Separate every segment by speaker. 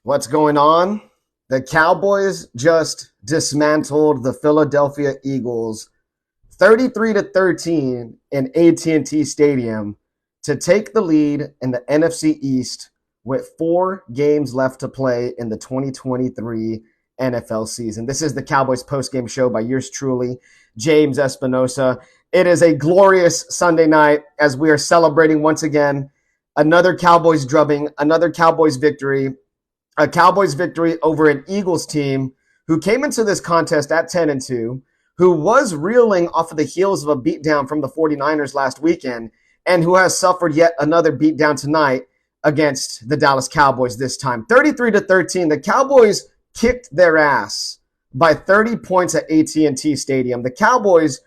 Speaker 1: What's going on? The Cowboys just dismantled the Philadelphia Eagles 33-13 in AT&T Stadium to take the lead in the NFC East with 4 games left to play in the 2023 NFL season. This is the Cowboys postgame show by yours truly, James Espinosa. It is a glorious Sunday night as we are celebrating once again another Cowboys drubbing, another Cowboys victory. A Cowboys victory over an Eagles team who came into this contest at 10-2, who was reeling off of the heels of a beatdown from the 49ers last weekend, and who has suffered yet another beatdown tonight against the Dallas Cowboys this time. 33-13, the Cowboys kicked their ass by 30 points at AT&T Stadium. The Cowboys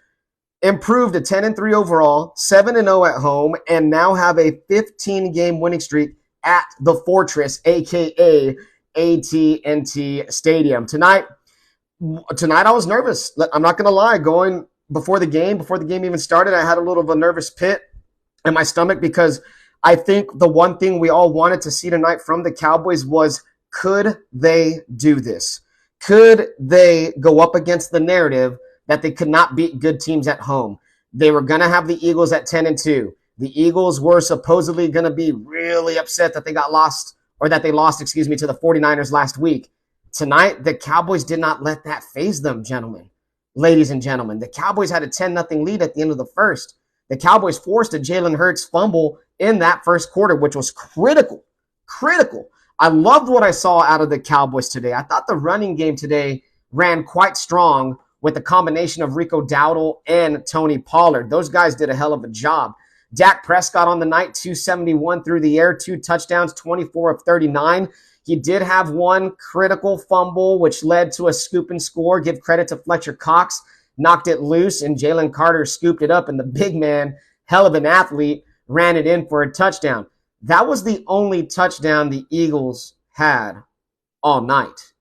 Speaker 1: improved to 10-3 overall, 7-0 at home, and now have a 15-game winning streak at the Fortress, a.k.a. AT&T Stadium. Tonight I was nervous. I'm not going to lie. Going before the game even started, I had a little of a nervous pit in my stomach because I think the one thing we all wanted to see tonight from the Cowboys was, could they do this? Could they go up against the narrative that they could not beat good teams at home? They were going to have the Eagles at 10-2. The Eagles were supposedly going to be really upset that they lost to the 49ers last week. Tonight, the Cowboys did not let that faze them, ladies and gentlemen. The Cowboys had a 10-0 lead at the end of the first. The Cowboys forced a Jalen Hurts fumble in that first quarter, which was critical. I loved what I saw out of the Cowboys today. I thought the running game today ran quite strong with the combination of Rico Dowdle and Tony Pollard. Those guys did a hell of a job. Dak Prescott on the night, 271 through the air, 2 touchdowns, 24 of 39. He did have one critical fumble, which led to a scoop and score. Give credit to Fletcher Cox. Knocked it loose, and Jalen Carter scooped it up, and the big man, hell of an athlete, ran it in for a touchdown. That was the only touchdown the Eagles had all night.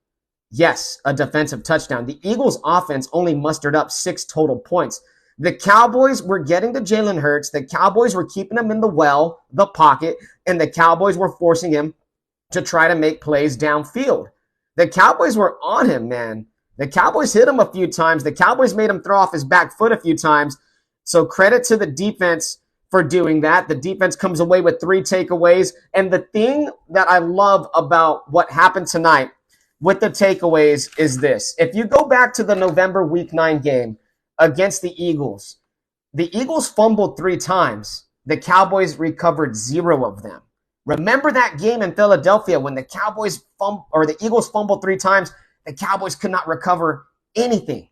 Speaker 1: Yes, a defensive touchdown. The Eagles' offense only mustered up 6 total points. The Cowboys were getting to Jalen Hurts. The Cowboys were keeping him in the pocket, and the Cowboys were forcing him to try to make plays downfield. The Cowboys were on him, man. The Cowboys hit him a few times. The Cowboys made him throw off his back foot a few times. So credit to the defense for doing that. The defense comes away with 3 takeaways. And the thing that I love about what happened tonight with the takeaways is this. If you go back to the November Week 9 game against the Eagles fumbled 3 times. The Cowboys recovered 0 of them. Remember that game in Philadelphia when the Eagles fumbled 3 times, the Cowboys could not recover anything.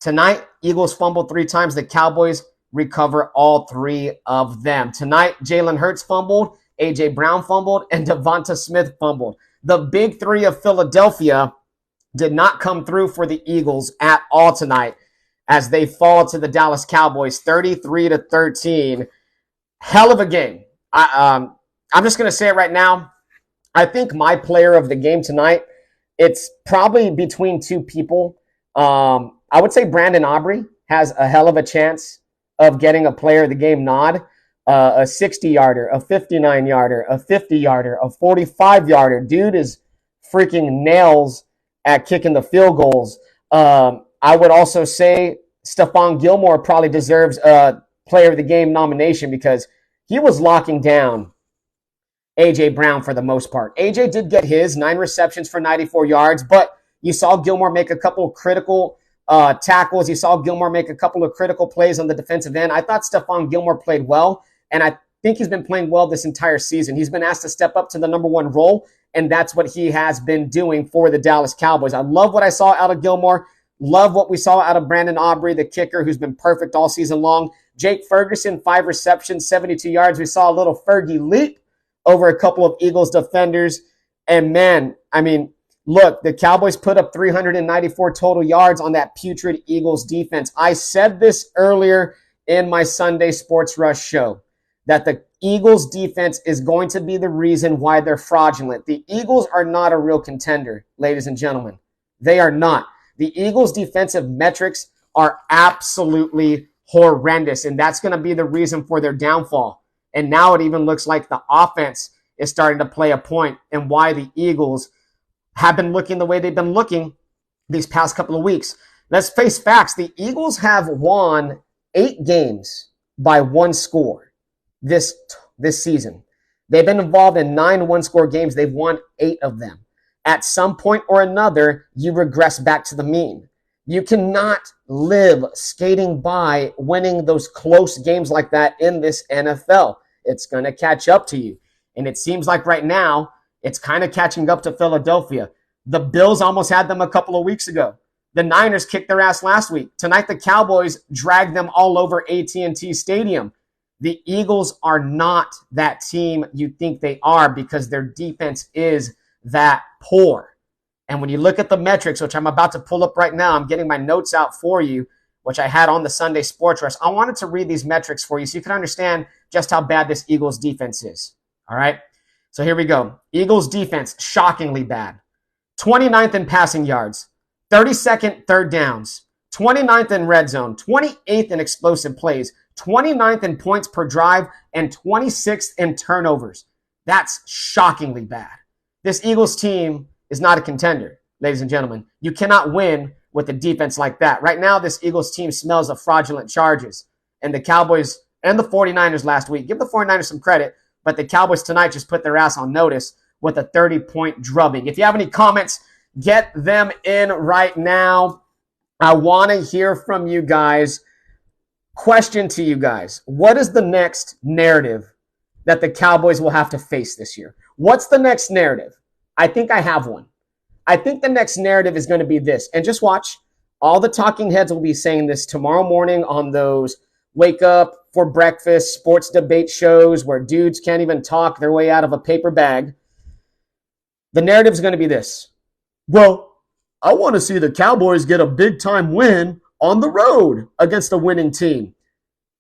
Speaker 1: Tonight, Eagles fumbled 3 times, the Cowboys recover all 3 of them. Tonight, Jalen Hurts fumbled, A.J. Brown fumbled, and Devonta Smith fumbled. The big 3 of Philadelphia did not come through for the Eagles at all tonight as they fall to the Dallas Cowboys 33-13. Hell of a game. I'm just going to say it right now. I think my player of the game tonight, it's probably between 2 people. I would say Brandon Aubrey has a hell of a chance of getting a player of the game nod. A 60-yarder, a 59-yarder, a 50-yarder, a 45-yarder. Dude is freaking nails at kicking the field goals. I would also say Stephon Gilmore probably deserves a player of the game nomination because he was locking down A.J. Brown for the most part. A.J. did get his 9 receptions for 94 yards, but you saw Gilmore make a couple of critical tackles. You saw Gilmore make a couple of critical plays on the defensive end. I thought Stephon Gilmore played well, and I think he's been playing well this entire season. He's been asked to step up to the number 1 role, and that's what he has been doing for the Dallas Cowboys. I love what I saw out of Gilmore. Love what we saw out of Brandon Aubrey, the kicker, who's been perfect all season long. Jake Ferguson, 5 receptions, 72 yards. We saw a little Fergie leap over a couple of Eagles defenders. And man, I mean, look, the Cowboys put up 394 total yards on that putrid Eagles defense. I said this earlier in my Sunday Sports Rush show, that the Eagles defense is going to be the reason why they're fraudulent. The Eagles are not a real contender, ladies and gentlemen. They are not. The Eagles' defensive metrics are absolutely horrendous, and that's going to be the reason for their downfall. And now it even looks like the offense is starting to play a point and why the Eagles have been looking the way they've been looking these past couple of weeks. Let's face facts. The Eagles have won 8 games by 1 score this season. They've been involved in 9 one-score games. They've won 8 of them. At some point or another, you regress back to the mean. You cannot live skating by winning those close games like that in this NFL. It's going to catch up to you. And it seems like right now, it's kind of catching up to Philadelphia. The Bills almost had them a couple of weeks ago. The Niners kicked their ass last week. Tonight, the Cowboys dragged them all over AT&T Stadium. The Eagles are not that team you think they are because their defense is that poor. And when you look at the metrics, which I'm about to pull up right now, I'm getting my notes out for you, which I had on the Sunday Sports Rush. I wanted to read these metrics for you so you can understand just how bad this Eagles defense is. All right? So here we go. Eagles defense, shockingly bad. 29th in passing yards, 32nd third downs, 29th in red zone, 28th in explosive plays, 29th in points per drive, and 26th in turnovers. That's shockingly bad. This Eagles team is not a contender, ladies and gentlemen. You cannot win with a defense like that. Right now, this Eagles team smells of fraudulent charges. And the Cowboys and the 49ers last week, give the 49ers some credit, but the Cowboys tonight just put their ass on notice with a 30-point drubbing. If you have any comments, get them in right now. I want to hear from you guys. Question to you guys. What is the next narrative that the Cowboys will have to face this year? What's the next narrative? I think I have one. I think the next narrative is going to be this. And just watch. All the talking heads will be saying this tomorrow morning on those wake up for breakfast sports debate shows where dudes can't even talk their way out of a paper bag. The narrative is going to be this. Well, I want to see the Cowboys get a big-time win on the road against a winning team.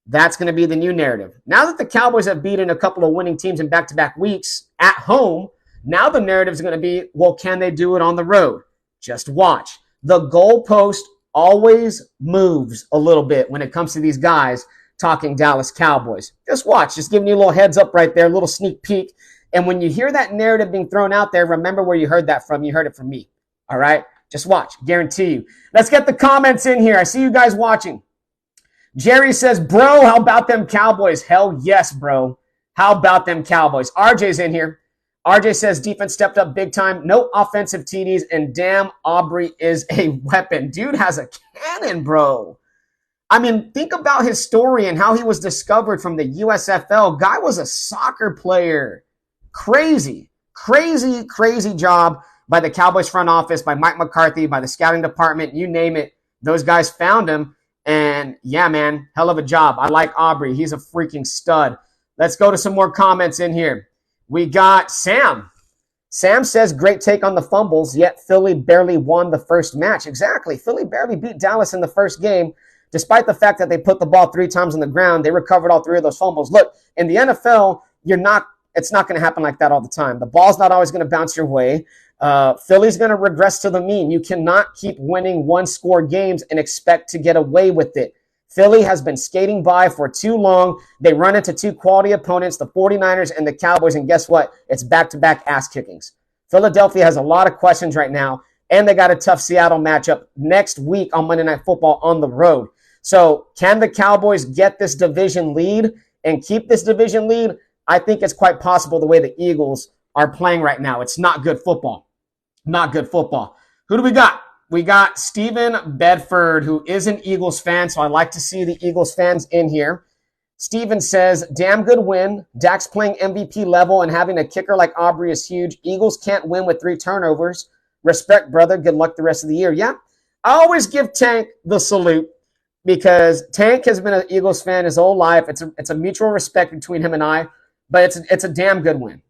Speaker 1: That's going to be the new narrative. Now that the Cowboys have beaten a couple of winning teams in back-to-back weeks at home, now the narrative is going to be, well, can they do it on the road? Just watch. The goalpost always moves a little bit when it comes to these guys talking Dallas Cowboys. Just watch. Just giving you a little heads up right there, a little sneak peek. And when you hear that narrative being thrown out there, remember where you heard that from. You heard it from me. All right? Just watch. Guarantee you. Let's get the comments in here. I see you guys watching. Jerry says, bro, how about them Cowboys? Hell yes, bro. How about them Cowboys? RJ's in here. RJ says defense stepped up big time. No offensive TDs, and damn, Aubrey is a weapon. Dude has a cannon, bro. I mean, think about his story and how he was discovered from the USFL. Guy was a soccer player. Crazy, crazy, crazy job by the Cowboys front office, by Mike McCarthy, by the scouting department, you name it. Those guys found him, and yeah, man, hell of a job. I like Aubrey. He's a freaking stud. Let's go to some more comments in here. We got Sam. Sam says, great take on the fumbles, yet Philly barely won the first match. Exactly. Philly barely beat Dallas in the first game, despite the fact that they put the ball 3 times on the ground. They recovered all 3 of those fumbles. Look, in the NFL, it's not going to happen like that all the time. The ball's not always going to bounce your way. Philly's going to regress to the mean. You cannot keep winning one-score games and expect to get away with it. Philly has been skating by for too long. They run into 2 quality opponents, the 49ers and the Cowboys, and guess what? It's back-to-back ass kickings. Philadelphia has a lot of questions right now, and they got a tough Seattle matchup next week on Monday Night Football on the road. So can the Cowboys get this division lead and keep this division lead? I think it's quite possible the way the Eagles are playing right now. It's not good football. Not good football. Who do we got? We got Steven Bedford, who is an Eagles fan, so I like to see the Eagles fans in here. Steven says, damn good win. Dak's playing MVP level and having a kicker like Aubrey is huge. Eagles can't win with 3 turnovers. Respect, brother. Good luck the rest of the year. Yeah, I always give Tank the salute because Tank has been an Eagles fan his whole life. It's a mutual respect between him and I, but it's a damn good win.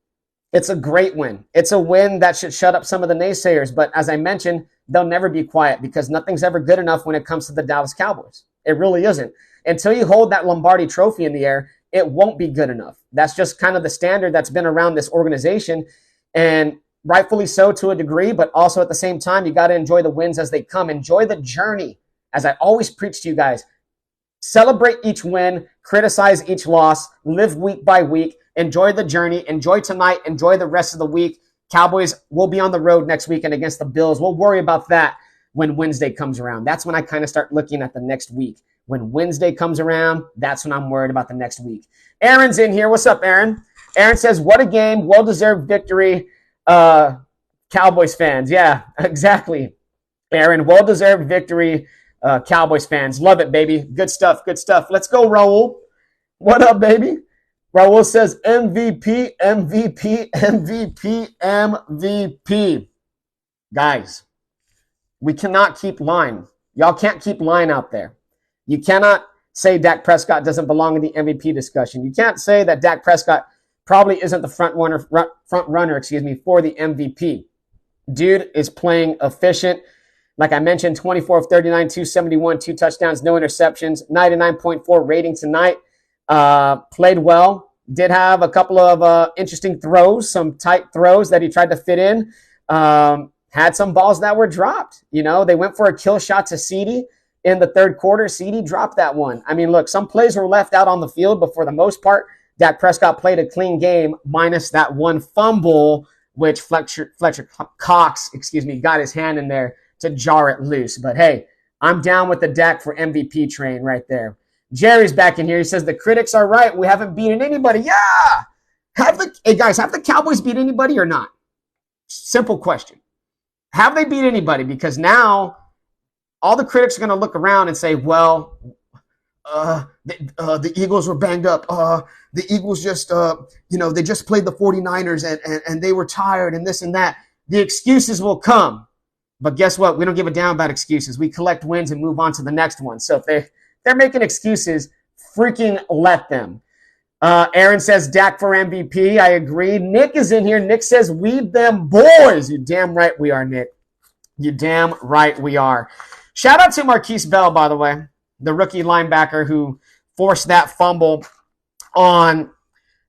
Speaker 1: It's a great win. It's a win that should shut up some of the naysayers. But as I mentioned, they'll never be quiet because nothing's ever good enough when it comes to the Dallas Cowboys. It really isn't. Until you hold that Lombardi trophy in the air, it won't be good enough. That's just kind of the standard that's been around this organization, and rightfully so to a degree, but also at the same time, you got to enjoy the wins as they come. Enjoy the journey. As I always preach to you guys, celebrate each win, criticize each loss, live week by week, enjoy the journey, enjoy tonight, enjoy the rest of the week. Cowboys will be on the road next weekend against the Bills. We'll worry about that when Wednesday comes around. That's when I kind of start looking at the next week. When Wednesday comes around, that's when I'm worried about the next week. Aaron's in here. What's up, Aaron? Aaron says, what a game. Well-deserved victory, Cowboys fans. Yeah, exactly. Aaron, well-deserved victory, Cowboys fans. Love it, baby. Good stuff, good stuff. Let's go, Raul. What up, baby? Raul says MVP, MVP, MVP, MVP. Guys, we cannot keep lying. Y'all can't keep lying out there. You cannot say Dak Prescott doesn't belong in the MVP discussion. You can't say that Dak Prescott probably isn't the front runner, for the MVP. Dude is playing efficient. Like I mentioned, 24 of 39, 271, 2 touchdowns, no interceptions, 99.4 rating tonight. Played well. Did have a couple of interesting throws, some tight throws that he tried to fit in. Had some balls that were dropped. You know, they went for a kill shot to CeeDee in the third quarter. CeeDee dropped that one. I mean, look, some plays were left out on the field, but for the most part, Dak Prescott played a clean game minus that one fumble, which Fletcher Cox, got his hand in there to jar it loose. But hey, I'm down with the Dak for MVP train right there. Jerry's back in here. He says the critics are right. We haven't beaten anybody. Yeah. Hey guys, have the Cowboys beat anybody or not? Simple question. Have they beat anybody? Because now all the critics are going to look around and say, well, the Eagles were banged up. The Eagles just, they just played the 49ers and they were tired and this and that. The excuses will come. But guess what? We don't give a damn about excuses. We collect wins and move on to the next one. So if they're making excuses, freaking let them. Aaron says Dak for MVP. I agree. Nick is in here. Nick says, we them boys. You damn right we are, Nick. You damn right we are. Shout out to Marquise Bell, by the way, the rookie linebacker who forced that fumble on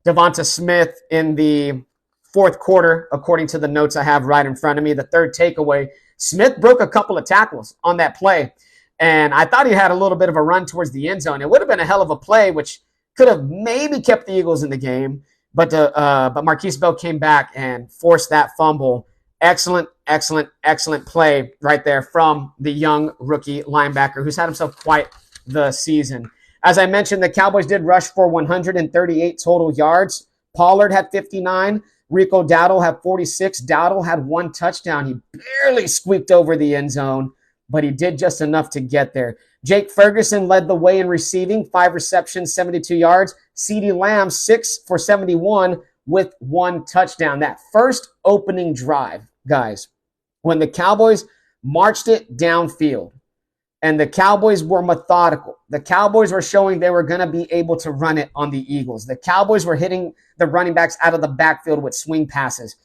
Speaker 1: Devonta Smith in the fourth quarter, according to the notes I have right in front of me. The third takeaway. Smith broke a couple of tackles on that play, and I thought he had a little bit of a run towards the end zone. It would have been a hell of a play, which could have maybe kept the Eagles in the game, but Marquise Bell came back and forced that fumble. Excellent, excellent, excellent play right there from the young rookie linebacker who's had himself quite the season. As I mentioned, the Cowboys did rush for 138 total yards. Pollard had 59. Rico Dowdle had 46. Dowdle had 1 touchdown. He barely squeaked over the end zone, but he did just enough to get there. Jake Ferguson led the way in receiving, 5 receptions, 72 yards. CeeDee Lamb, 6 for 71 with 1 touchdown. That first opening drive, guys, when the Cowboys marched it downfield and the Cowboys were methodical, the Cowboys were showing they were going to be able to run it on the Eagles. The Cowboys were hitting the running backs out of the backfield with swing passes.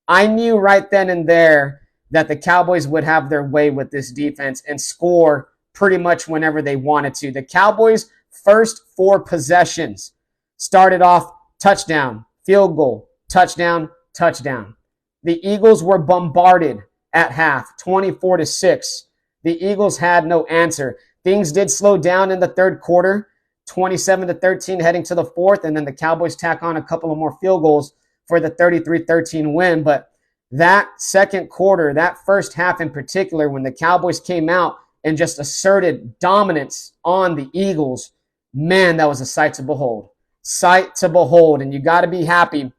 Speaker 1: I knew right then and there that the Cowboys would have their way with this defense and score pretty much whenever they wanted to. The Cowboys' first 4 possessions started off touchdown, field goal, touchdown, touchdown. The Eagles were bombarded at half, 24-6. The Eagles had no answer. Things did slow down in the third quarter, 27-13 heading to the fourth, and then the Cowboys tack on a couple of more field goals for the 33-13 win. But that second quarter, that first half in particular, when the Cowboys came out and just asserted dominance on the Eagles, man, that was a sight to behold. Sight to behold, and you got to be happy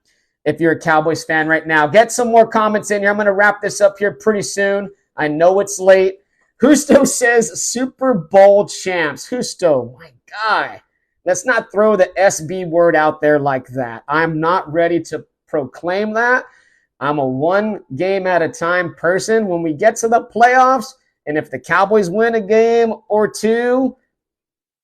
Speaker 1: if you're a Cowboys fan right now. Get some more comments in here. I'm going to wrap this up here pretty soon. I know it's late. Husto says Super Bowl champs. Husto, my guy, let's not throw the SB word out there like that. I'm not ready to proclaim that. I'm a one game at a time person. When we get to the playoffs, and if the Cowboys win a game or two,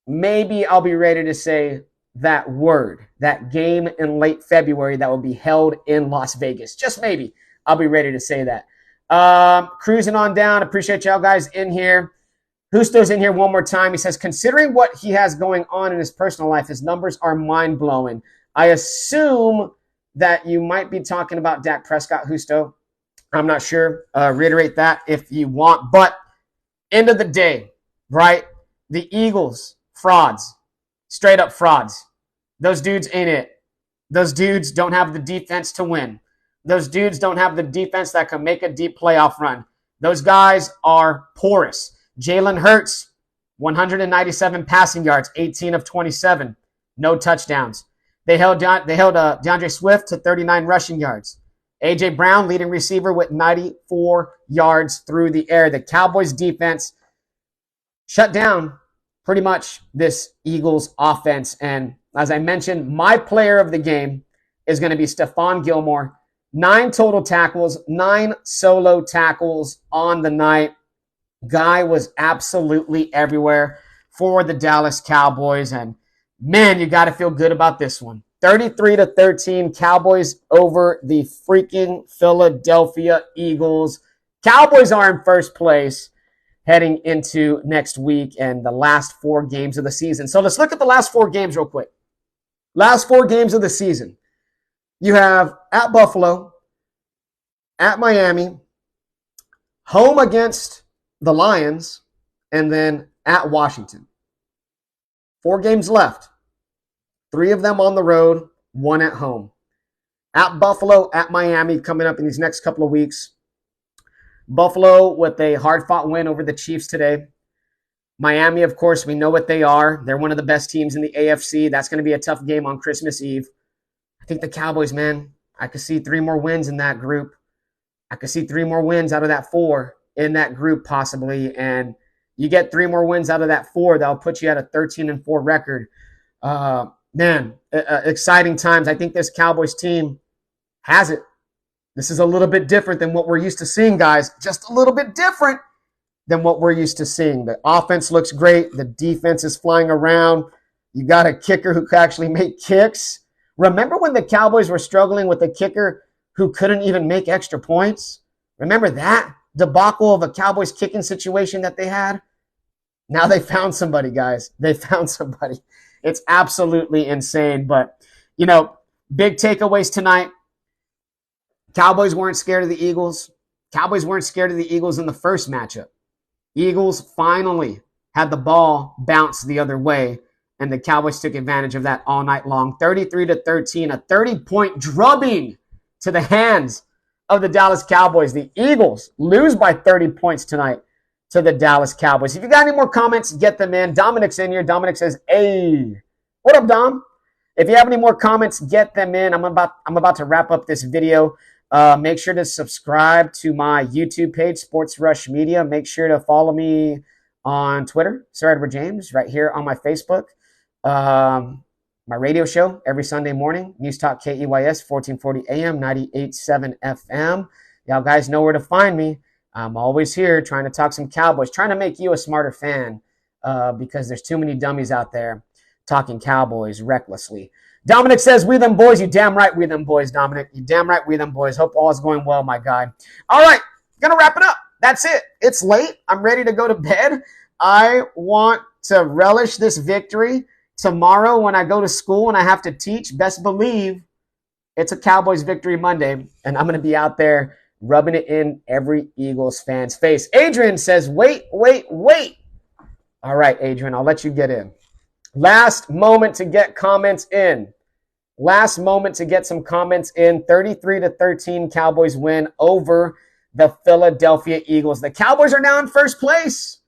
Speaker 1: maybe I'll be ready to say that word, that game in late February that will be held in Las Vegas. Just maybe I'll be ready to say that. Cruising on down. Appreciate y'all guys in here. Husto's in here one more time. He says, considering what he has going on in his personal life, his numbers are mind-blowing. I assume that you might be talking about Dak Prescott, Husto. I'm not sure. Reiterate that if you want. But end of the day, right? The Eagles, frauds. Straight up frauds. Those dudes ain't it. Those dudes don't have the defense to win. those dudes don't have the defense that can make a deep playoff run. Those guys are porous. Jalen Hurts, 197 passing yards, 18 of 27, no touchdowns. They held DeAndre Swift to 39 rushing yards. A.J. Brown, leading receiver, with 94 yards through the air. The Cowboys defense shut down pretty much this Eagles offense. And as I mentioned, my player of the game is going to be Stephon Gilmore. 9 total tackles, 9 solo tackles on the night. Guy was absolutely everywhere for the Dallas Cowboys. And man, you got to feel good about this one. 33-13, Cowboys over the freaking Philadelphia Eagles. Cowboys are in first place heading into next week and the last 4 games of the season. So let's look at the last 4 games real quick. Last 4 games of the season. You have at Buffalo, at Miami, home against the Lions, and then at Washington. 4 games left. 3 of them on the road, 1 at home. At Buffalo, at Miami, coming up in these next couple of weeks. Buffalo with a hard-fought win over the Chiefs today. Miami, of course, we know what they are. They're one of the best teams in the AFC. That's going to be a tough game on Christmas Eve. I think the Cowboys, man, I could see 3 more wins in that group. I could see 3 more wins out of that 4 in that group possibly. And you get 3 more wins out of that 4, that'll put you at a 13-4 record. Exciting times. I think this Cowboys team has it. This is a little bit different than what we're used to seeing, guys. Just a little bit different than what we're used to seeing. The offense looks great. The defense is flying around. You got a kicker who can actually make kicks. Remember when the Cowboys were struggling with a kicker who couldn't even make extra points? Remember that debacle of a Cowboys kicking situation that they had? Now they found somebody, guys. They found somebody. It's absolutely insane. But, big takeaways tonight. Cowboys weren't scared of the Eagles. Cowboys weren't scared of the Eagles in the first matchup. Eagles finally had the ball bounce the other way, and the Cowboys took advantage of that all night long. 33-13, a 30-point drubbing to the hands of the Dallas Cowboys. The Eagles lose by 30 points tonight to the Dallas Cowboys. If you got any more comments, get them in. Dominic's in here. Dominic says, hey. What up, Dom? If you have any more comments, get them in. I'm about to wrap up this video. Make sure to subscribe to my YouTube page, Sports Rush Media. Make sure to follow me on Twitter, Sir Edward James, right here on my Facebook. My radio show every Sunday morning, News Talk KEYS, 1440 AM, 98.7 FM. Y'all guys know where to find me. I'm always here trying to talk some Cowboys, trying to make you a smarter fan because there's too many dummies out there talking Cowboys recklessly. Dominic says, we them boys. You damn right, we them boys, Dominic. You damn right, we them boys. Hope all is going well, my guy. All right, gonna wrap it up. That's it. It's late. I'm ready to go to bed. I want to relish this victory. Tomorrow when I go to school and I have to teach, best believe it's a Cowboys victory Monday, and I'm going to be out there rubbing it in every Eagles fan's face. Adrian says, wait. All right, Adrian, I'll let you get in. Last moment to get comments in. Last moment to get some comments in. 33-13 Cowboys win over the Philadelphia Eagles. The Cowboys are now in first place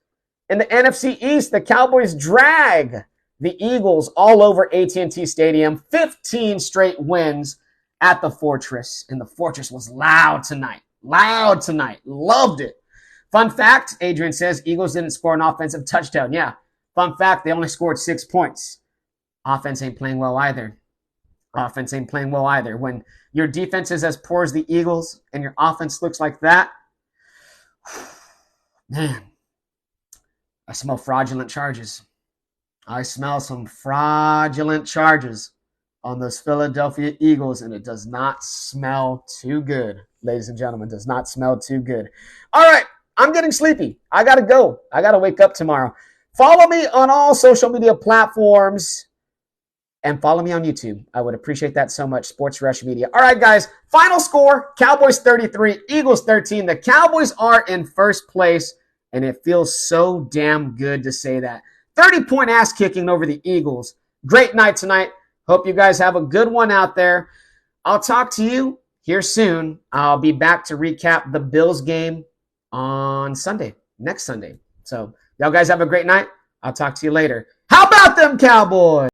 Speaker 1: in the NFC East. The Cowboys drag the Eagles all over AT&T Stadium. 15 straight wins at the Fortress. And the Fortress was loud tonight. Loved it. Fun fact, Adrian says, Eagles didn't score an offensive touchdown. Yeah. Fun fact, they only scored 6 points. Offense ain't playing well either. When your defense is as poor as the Eagles and your offense looks like that, man, I smell fraudulent charges. I smell some fraudulent charges on those Philadelphia Eagles, and it does not smell too good, ladies and gentlemen. Does not smell too good. All right, I'm getting sleepy. I got to go. I got to wake up tomorrow. Follow me on all social media platforms and follow me on YouTube. I would appreciate that so much. Sports Rush Media. All right, guys, final score, Cowboys 33, Eagles 13. The Cowboys are in first place, and it feels so damn good to say that. 30-point ass kicking over the Eagles. Great night tonight. Hope you guys have a good one out there. I'll talk to you here soon. I'll be back to recap the Bills game on Sunday, next Sunday. So y'all guys have a great night. I'll talk to you later. How about them Cowboys?